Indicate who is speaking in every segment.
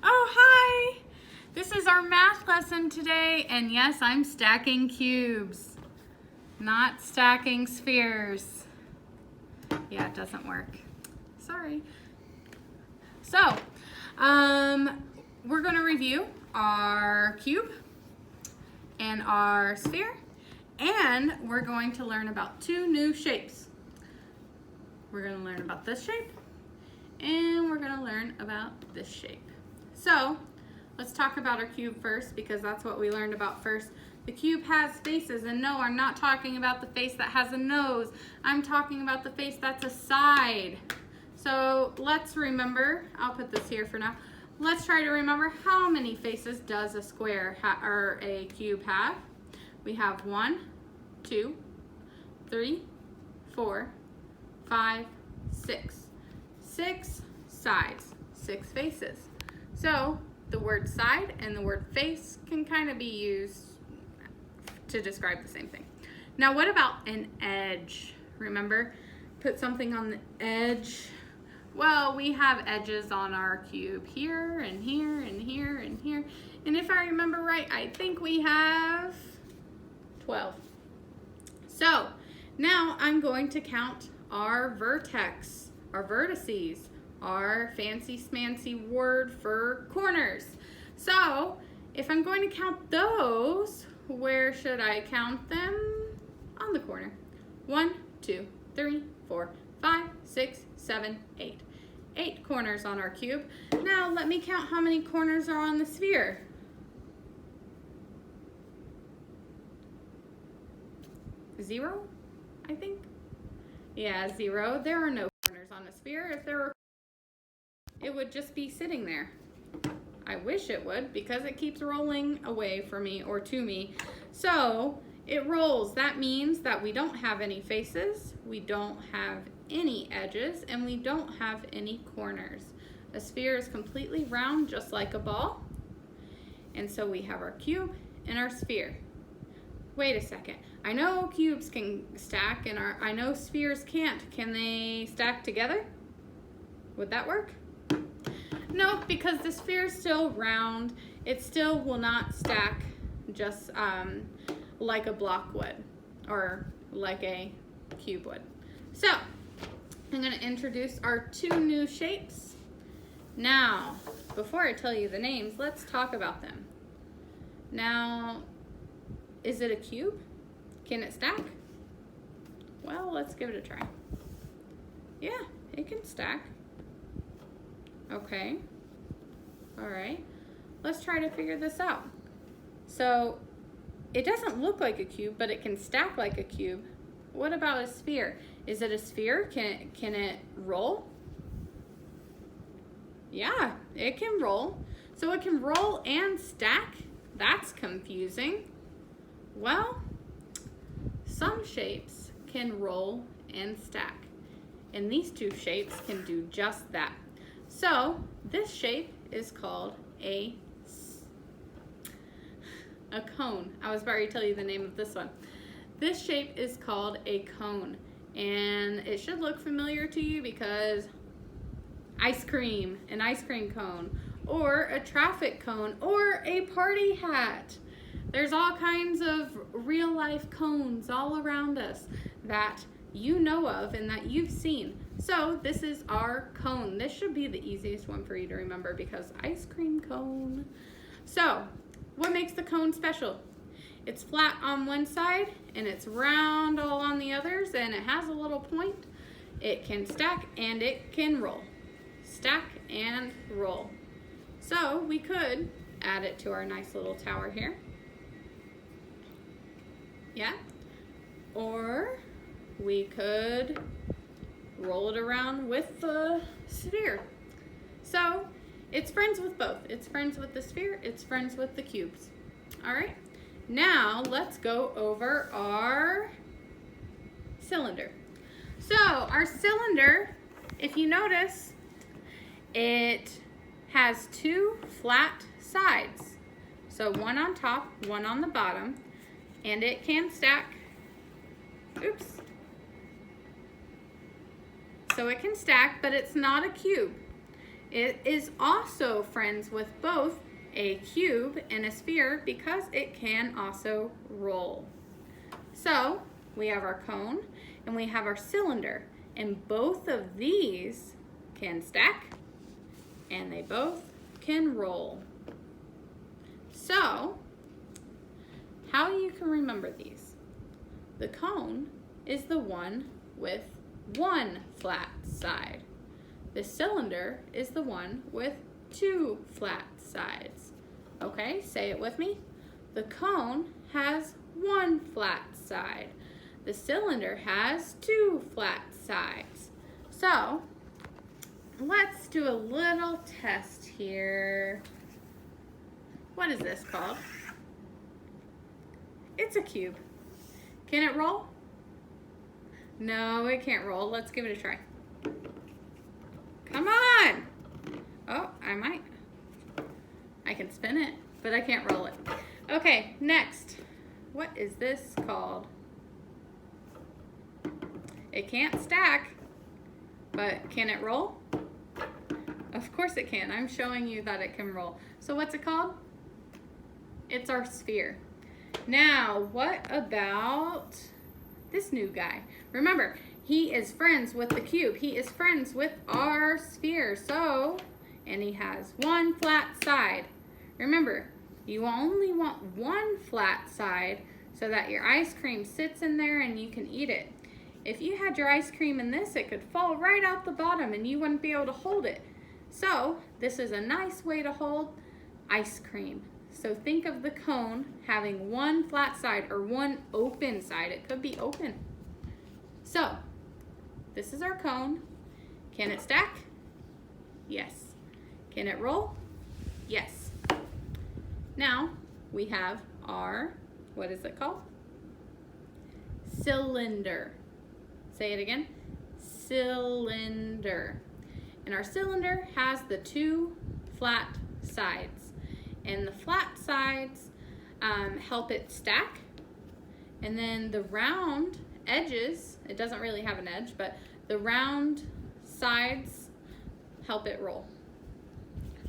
Speaker 1: Oh, hi! This is our math lesson today, and yes, I'm stacking cubes, not stacking spheres. Yeah, it doesn't work. Sorry. So, we're going to review our cube and our sphere, and we're going to learn about two new shapes. We're going to learn about this shape, and we're going to learn about this shape. So, let's talk about our cube first because that's what we learned about first. The cube has faces, and no, I'm not talking about the face that has a nose. I'm talking about the face that's a side. So let's remember, I'll put this here for now. Let's try to remember how many faces does a square or a cube have? We have 1, 2, 3, 4, 5, 6. 6 sides, 6 faces. So the word side and the word face can kind of be used to describe the same thing. Now what about an edge? Remember, put something on the edge. Well, we have edges on our cube here and here and here and here. And if I remember right, I think we have 12. So now I'm going to count our vertex, our vertices, our fancy smancy word for corners. So if I'm going to count those, where should I count them? On the corner. 1, 2, 3, 4, 5, 6, 7, 8. 8 corners on our cube. Now let me count how many corners are on the sphere. Zero, I think. Yeah, 0. There are no corners on a sphere. If there were, it would just be sitting there. I wish it would because it keeps rolling away from me or to me. So it rolls. That means that we don't have any faces, we don't have any edges, and we don't have any corners. A sphere is completely round, just like a ball. And so we have our cube and our sphere. Wait a second. I know cubes can stack and I know spheres can't. Can they stack together? Would that work? No, because the sphere is still round. It still will not stack just like a block would or like a cube would. So, I'm going to introduce our two new shapes. Now, before I tell you the names, let's talk about them. Now, is it a cube? Can it stack? Well, let's give it a try. Yeah, it can stack. Okay. All right. Let's try to figure this out. So, it doesn't look like a cube, but it can stack like a cube. What about a sphere? Is it a sphere? Can it roll? Yeah, it can roll. So it can roll and stack? That's confusing. Well, some shapes can roll and stack. And these two shapes can do just that. So this shape is called a cone. I was about to tell you the name of this one. This shape is called a cone, and it should look familiar to you because ice cream, an ice cream cone, or a traffic cone, or a party hat. There's all kinds of real life cones all around us that you know of and that you've seen. So this is our cone. This should be the easiest one for you to remember because ice cream cone. So what makes the cone special? It's flat on one side and it's round all on the others, and it has a little point. It can stack and it can roll. Stack and roll. So we could add it to our nice little tower here. Yeah. Or we could roll it around with the sphere. So it's friends with both. It's friends with the sphere. It's friends with the cubes. All right. Now let's go over our cylinder. So our cylinder, if you notice, it has 2 flat sides. So one on top, one on the bottom, and it can stack. Oops. So it can stack, but it's not a cube. It is also friends with both a cube and a sphere because it can also roll. So we have our cone and we have our cylinder, and both of these can stack and they both can roll. So how you can remember these? The cone is the one with one flat side. The cylinder is the one with two flat sides. Okay, say it with me. The cone has one flat side. The cylinder has two flat sides. So let's do a little test here. What is this called? It's a cube. Can it roll? No, it can't roll. Let's give it a try. Come on! Oh, I might. I can spin it, but I can't roll it. Okay, next. What is this called? It can't stack, but can it roll? Of course it can. I'm showing you that it can roll. So what's it called? It's our sphere. Now, what about this new guy? Remember, he is friends with the cube. He is friends with our sphere. So, and he has one flat side. Remember, you only want one flat side so that your ice cream sits in there and you can eat it. If you had your ice cream in this, it could fall right out the bottom and you wouldn't be able to hold it. So, this is a nice way to hold ice cream. So think of the cone having one flat side or one open side. It could be open. So, this is our cone. Can it stack? Yes. Can it roll? Yes. Now, we have our, what is it called? Cylinder. Say it again. Cylinder. And our cylinder has the two flat sides. And the flat sides help it stack. And then the round edges, it doesn't really have an edge, but the round sides help it roll.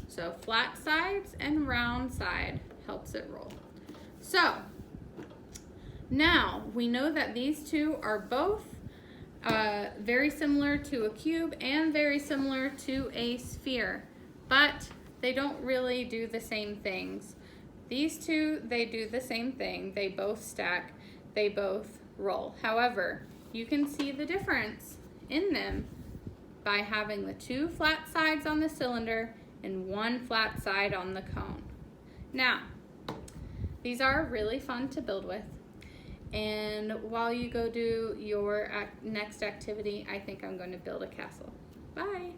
Speaker 1: So flat sides and round side helps it roll. So now we know that these two are both very similar to a cube and very similar to a sphere, but they don't really do the same things. These two, they do the same thing. They both stack, they both roll. However, you can see the difference in them by having the two flat sides on the cylinder and one flat side on the cone. Now, these are really fun to build with. And while you go do your next activity, I think I'm going to build a castle. Bye.